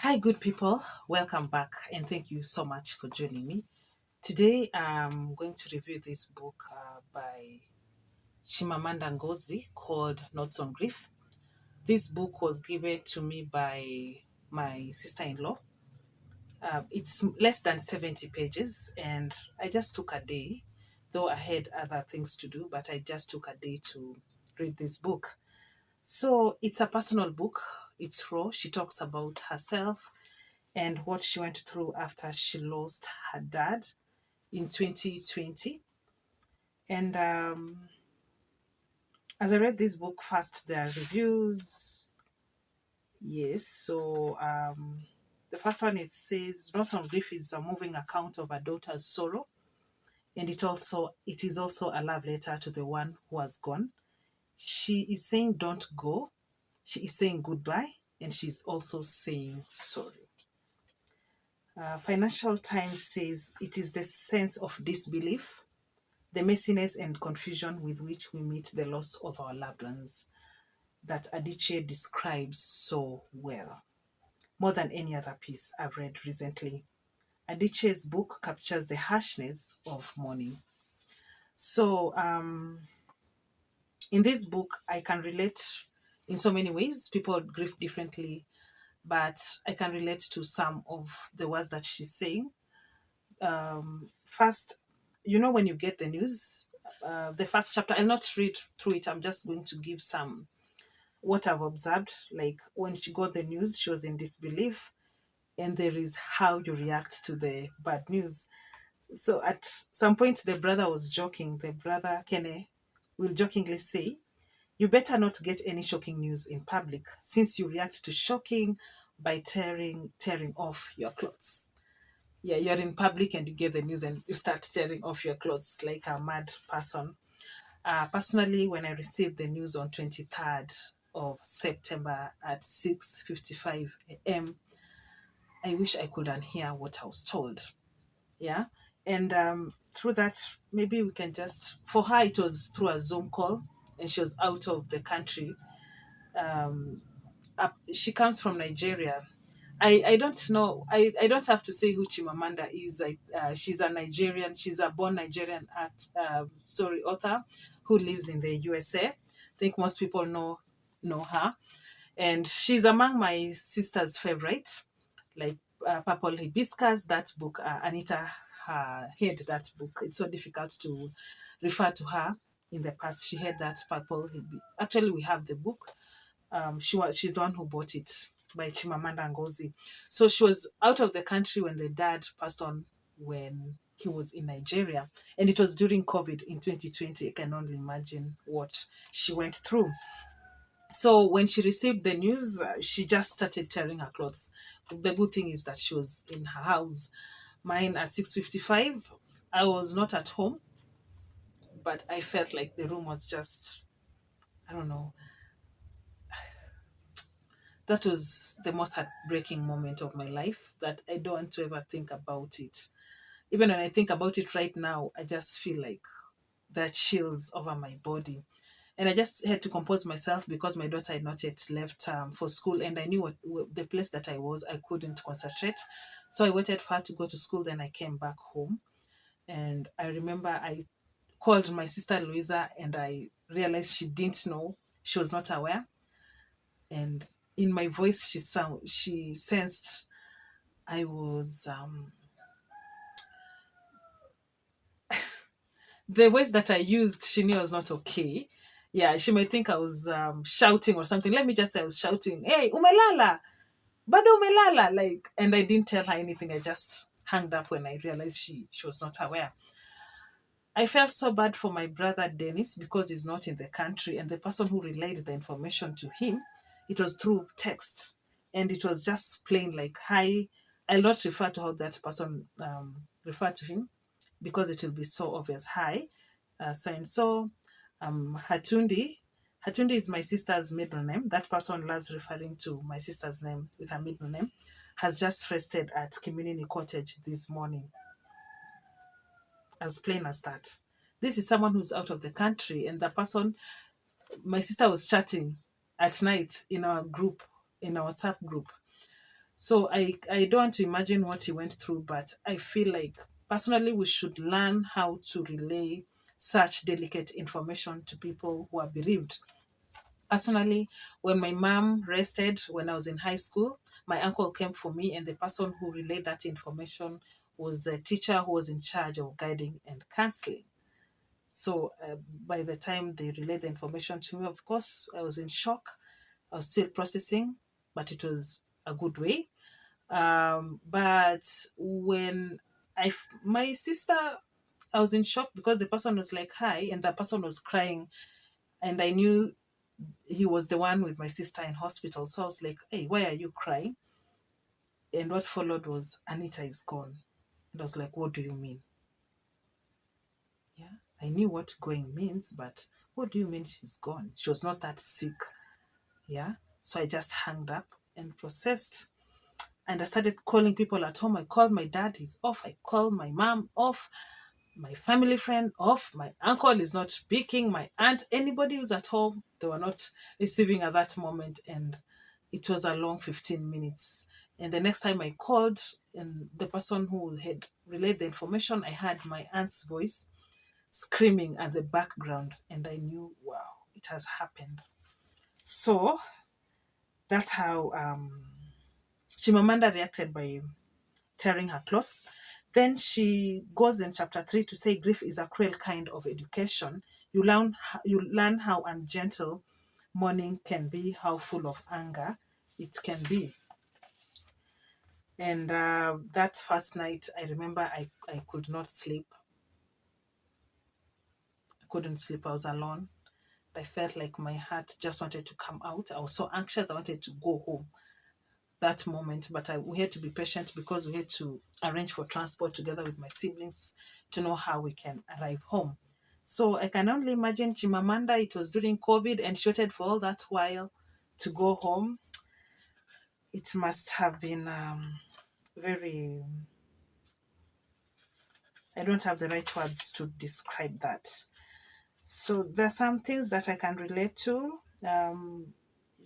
Hi, good people. Welcome back, and thank you so much for joining me. Today, I'm going to review this book by Chimamanda Ngozi called Notes on Grief. This book was given to me by my sister in law. It's less than 70 pages, and I just took a day, though I had other things to do, but I just took a day to read this book. So, it's a personal book, it's raw. She talks about herself and what she went through after she lost her dad in 2020. And as I read this book first, there are reviews. Yes, so the first one, it says Loss on Grief is a moving account of a daughter's sorrow, and it is also a love letter to the one who has gone. She is saying don't go. She is saying goodbye, and she's also saying sorry. Financial Times says it is the sense of disbelief, the messiness and confusion with which we meet the loss of our loved ones that Adichie describes so well. More than any other piece I've read recently, Adichie's book captures the harshness of mourning. So, in this book, I can relate in so many ways. People grieve differently, but I can relate to some of the words that she's saying. First, when you get the news, the first chapter, I'll not read through it. I'm just going to give some what I've observed. Like when she got the news, she was in disbelief, and there is how you react to the bad news. So at some point, the brother was joking. The brother Kene will jokingly say, "You better not get any shocking news in public, since you react to shocking by tearing off your clothes." Yeah, you're in public and you get the news and you start tearing off your clothes like a mad person. Personally, when I received the news on 23rd of September at 6:55 a.m., I wish I could unhear what I was told. Yeah. And through that, maybe we can just, for her, it was through a Zoom call and she was out of the country. She comes from Nigeria. I don't know. I don't have to say who Chimamanda is. She's a Nigerian. She's a born Nigerian author who lives in the USA. I think most people know her, and she's among my sister's favorite. Like Purple Hibiscus, that book. Anita had that book. It's so difficult to refer to her. In the past, she had that Purple Hibiscus. Actually, we have the book. She's the one who bought it by Chimamanda Ngozi. So she was out of the country when the dad passed on when he was in Nigeria. And it was during COVID in 2020. I can only imagine what she went through. So when she received the news, she just started tearing her clothes. The good thing is that she was in her house. Mine at 6:55, I was not at home, but I felt like the room was just, I don't know, that was the most heartbreaking moment of my life that I don't want to ever think about it. Even when I think about it right now, I just feel like there are chills over my body. And I just had to compose myself because my daughter had not yet left for school, and I knew the place that I was, I couldn't concentrate. So I waited for her to go to school, then I came back home. And I remember I called my sister Louisa and I realized she didn't know, she was not aware. And in my voice, she sensed I was the voice that I used. She knew I was not okay. Yeah, she might think I was shouting or something. Let me just say I was shouting, "Hey, umelala, bado umelala!" Like, and I didn't tell her anything. I just hung up when I realized she was not aware. I felt so bad for my brother Dennis because he's not in the country, and the person who relayed the information to him, it was through text, and it was just plain like hi. I'll not refer to how that person referred to him because it will be so obvious. Hi, so and so, Hatundi. Hatundi is my sister's middle name. That person loves referring to my sister's name with her middle name. Has just rested at Community Cottage this morning. As plain as that. This is someone who's out of the country, and the person, my sister was chatting at night in our group, in our WhatsApp group. So I don't want to imagine what he went through, but I feel like personally we should learn how to relay such delicate information to people who are bereaved. Personally, when my mom rested when I was in high school, my uncle came for me, and the person who relayed that information was the teacher who was in charge of guiding and counseling. So by the time they relayed the information to me, of course, I was in shock. I was still processing, but it was a good way. But when my sister, I was in shock because the person was like, hi, and the person was crying. And I knew he was the one with my sister in hospital. So I was like, hey, why are you crying? And what followed was, Anita is gone. And I was like, what do you mean? Yeah, I knew what going means, but what do you mean she's gone? She was not that sick. Yeah. So I just hung up and processed. And I started calling people at home. I called my dad, he's off. I called my mom, off. My family friend, off. My uncle is not speaking. My aunt, anybody who's at home, they were not receiving at that moment. And it was a long 15 minutes. And the next time I called, and the person who had relayed the information, I heard my aunt's voice screaming at the background. And I knew, wow, it has happened. So that's how Chimamanda reacted by tearing her clothes. Then she goes in chapter 3 to say grief is a cruel kind of education. You learn how ungentle mourning can be, how full of anger it can be. And that first night, I remember I could not sleep. I couldn't sleep. I was alone. I felt like my heart just wanted to come out. I was so anxious. I wanted to go home that moment, but we had to be patient because we had to arrange for transport together with my siblings to know how we can arrive home. So I can only imagine Chimamanda, it was during COVID and she waited for all that while to go home. It must have been very, I don't have the right words to describe that. So there's some things that I can relate to.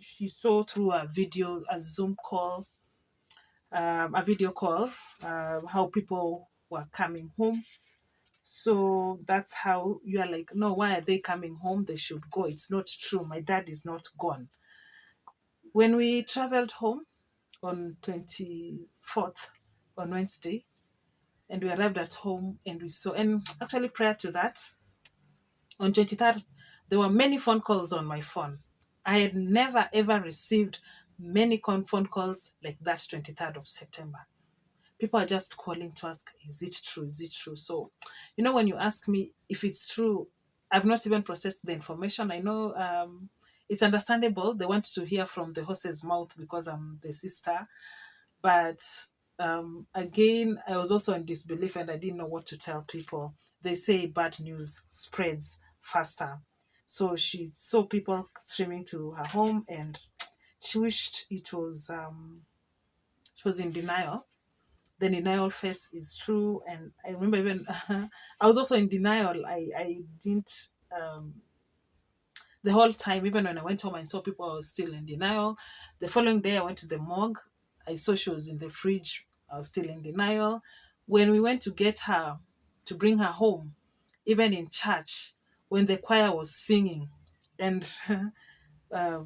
She saw through a video, a Zoom call, a video call, how people were coming home. So that's how you are like, no, why are they coming home? They should go. It's not true. My dad is not gone. When we traveled home on 24th, on Wednesday, and we arrived at home and we saw, and actually prior to that, on 23rd, there were many phone calls on my phone. I had never ever received many phone calls like that 23rd of September. People are just calling to ask, is it true? Is it true? So, when you ask me if it's true, I've not even processed the information. I know it's understandable. They want to hear from the horse's mouth because I'm the sister. But again, I was also in disbelief and I didn't know what to tell people. They say bad news spreads faster. So she saw people streaming to her home and she wished she was in denial. The denial phase is true. And I remember even I was also in denial. I didn't the whole time, even when I went home, I saw people, I was still in denial. The following day, I went to the morgue. I saw she was in the fridge. I was still in denial. When we went to get her, to bring her home, even in church, when the choir was singing, and uh,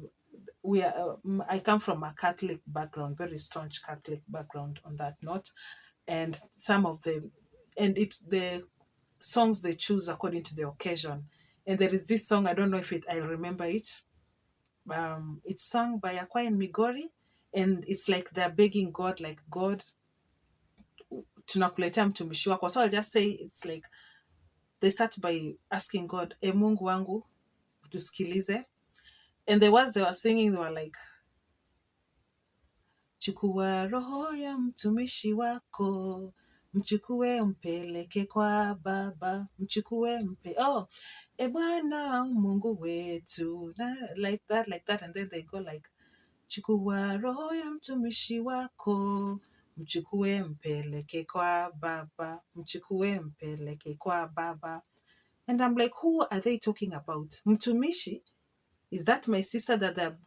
I come from a Catholic background, very staunch Catholic background on that note, and the songs they choose according to the occasion. And there is this song, I don't know if I'll remember it. It's sung by a choir in Migori, and it's like they're begging God, like, God, tunakuletea mtumishi wako. So I'll just say it's like they start by asking God, e Mungu wangu, tusikilize. And the words they were singing, they were like, chukua roho ya mtumishi wako, mchukue mpeleke kwa Baba, mchukue e Bwana Mungu wetu, like that, and then they go like, chukua roho ya mtumishi wako, mchukue mpeleke kwa Baba, mchukue mpeleke kwa Baba. And I'm like, who are they talking about? Mtumishi? Is that my sister that they're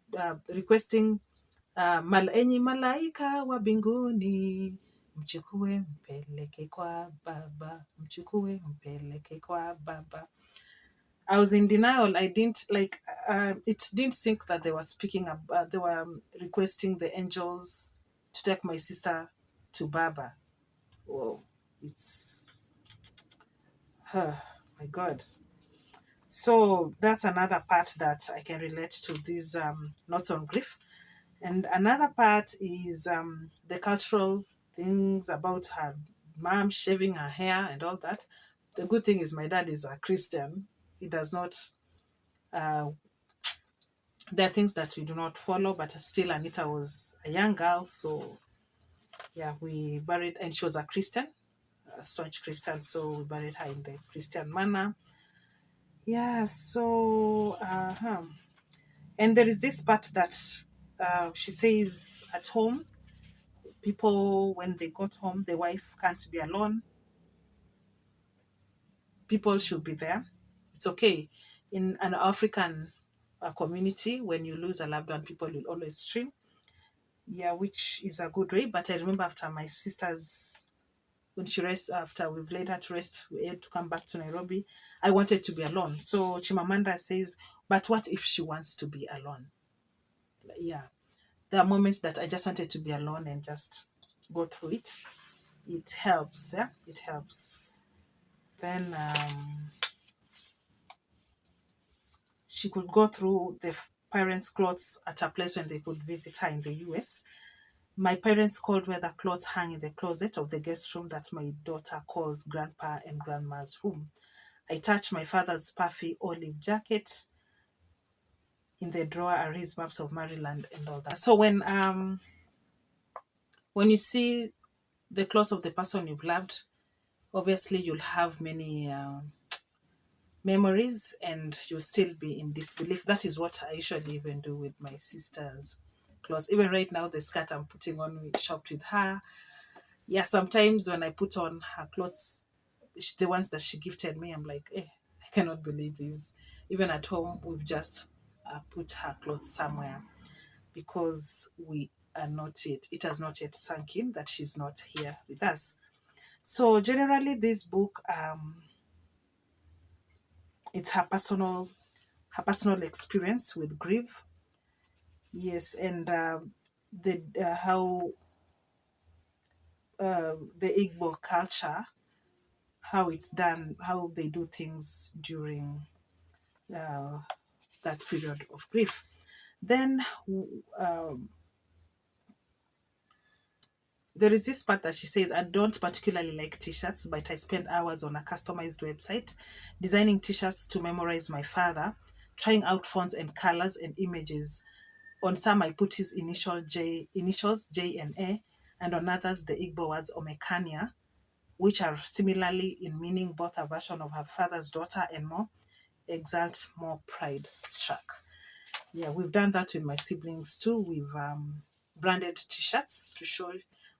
requesting Enyi malaika wa mbinguni, mchukue mpeleke kwa baba, mchukue mpeleke kwa baba. I was in denial. I didn't like. It didn't think that they were speaking. They were requesting the angels to take my sister to Baba. Oh, it's her. My God. So that's another part that I can relate to these notes on grief. And another part is the cultural things about her mom shaving her hair and all that. The good thing is my dad is a Christian. He does not. Uh, there are things that we do not follow, but still, Anita was a young girl, so yeah, we buried, and she was a Christian, a staunch Christian, so we buried her in the Christian manner. Yeah, so and there is this part that she says at home, people, when they got home, the wife can't be alone. People should be there. It's okay. In an African community, when you lose a loved one, people will always stream. Yeah, which is a good way. But I remember after my sister's, when she rests, after we've laid her to rest, we had to come back to Nairobi. I wanted to be alone. So Chimamanda says, but what if she wants to be alone? Yeah. There are moments that I just wanted to be alone and just go through it. It helps, yeah, it helps. Then she could go through the parents' clothes at a place when they could visit her in the US. My parents called where the clothes hang in the closet of the guest room that my daughter calls grandpa and grandma's room. I touched my father's puffy olive jacket. In the drawer are his maps of Maryland and all that. So when you see the clothes of the person you've loved, obviously you'll have many memories and you'll still be in disbelief. That is what I usually even do with my sister's clothes. Even right now, the skirt I'm putting on, we shopped with her. Yeah, sometimes when I put on her clothes, the ones that she gifted me, I'm like, I cannot believe this. Even at home, we've just put her clothes somewhere because we are not yet, it has not yet sunk in that she's not here with us. So generally, this book, it's her personal experience with grief. Yes, and the how the Igbo culture, how it's done, how they do things during uh, that period of grief. Then there is this part that she says, I don't particularly like t-shirts, but I spend hours on a customized website designing t-shirts to memorize my father, trying out fonts and colors and images. On some, I put his initials J and A, and on others, the Igbo words Omekania, which are similarly in meaning both a version of her father's daughter and more exalt, more pride struck. Yeah, we've done that with my siblings too. We've branded t-shirts to show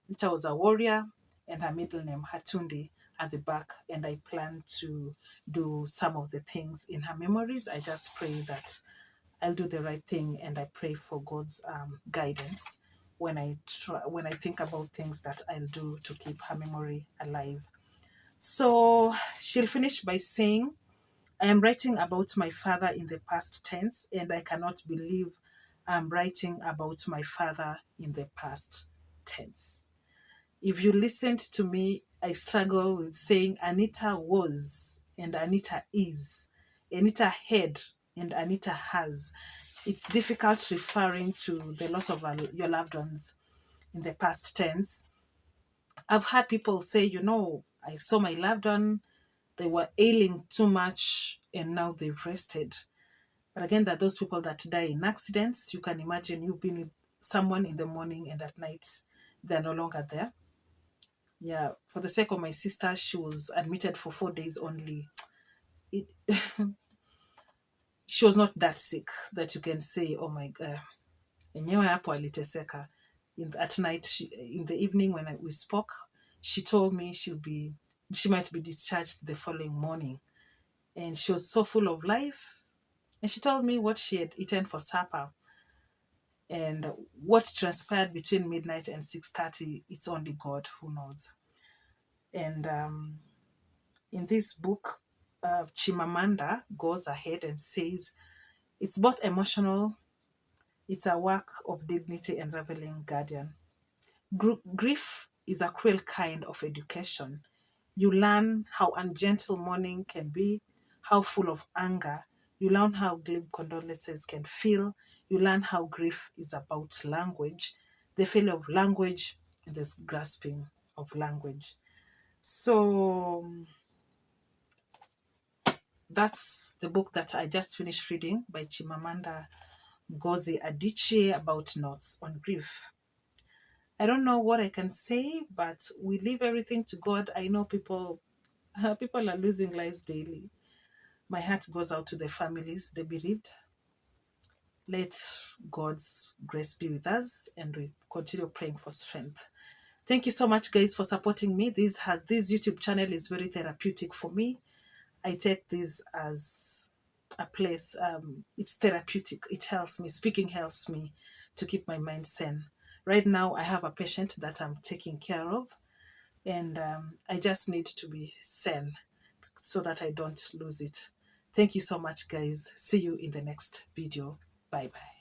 Nita was a warrior and her middle name Hatunde at the back. And I plan to do some of the things in her memories. I just pray that I'll do the right thing, and I pray for God's guidance when I think about things that I'll do to keep her memory alive. So she'll finish by saying, I am writing about my father in the past tense, and I cannot believe I'm writing about my father in the past tense. If you listened to me, I struggle with saying Anita was and Anita is, Anita had and Anita has. It's difficult referring to the loss of your loved ones in the past tense. I've had people say, I saw my loved one, they were ailing too much and now they've rested. But again, there are those people that die in accidents. You can imagine you've been with someone in the morning and at night they're no longer there. Yeah, for the sake of my sister, she was admitted for 4 days only. It, she was not that sick that you can say, oh my God, enyewe hapo aliteseka. At night, in the evening when we spoke, she told me she might be discharged the following morning. And she was so full of life. And she told me what she had eaten for supper. And what transpired between midnight and 6:30, it's only God who knows. And in this book, Chimamanda goes ahead and says it's both emotional, it's a work of dignity and reveling guardian. Grief is a cruel kind of education. You learn how ungentle mourning can be, how full of anger. You learn how glib condolences can feel. You learn how grief is about language, the failure of language, and the grasping of language. So that's the book that I just finished reading by Chimamanda Ngozi Adichie about notes on grief. I don't know what I can say, but we leave everything to God. I know people are losing lives daily. My heart goes out to the families, the bereaved. Let God's grace be with us, and we continue praying for strength. Thank you so much, guys, for supporting me. This YouTube channel is very therapeutic for me. I take this as a place. It's therapeutic. It helps me. Speaking helps me to keep my mind sane. Right now, I have a patient that I'm taking care of, and I just need to be sane so that I don't lose it. Thank you so much, guys. See you in the next video. Bye bye.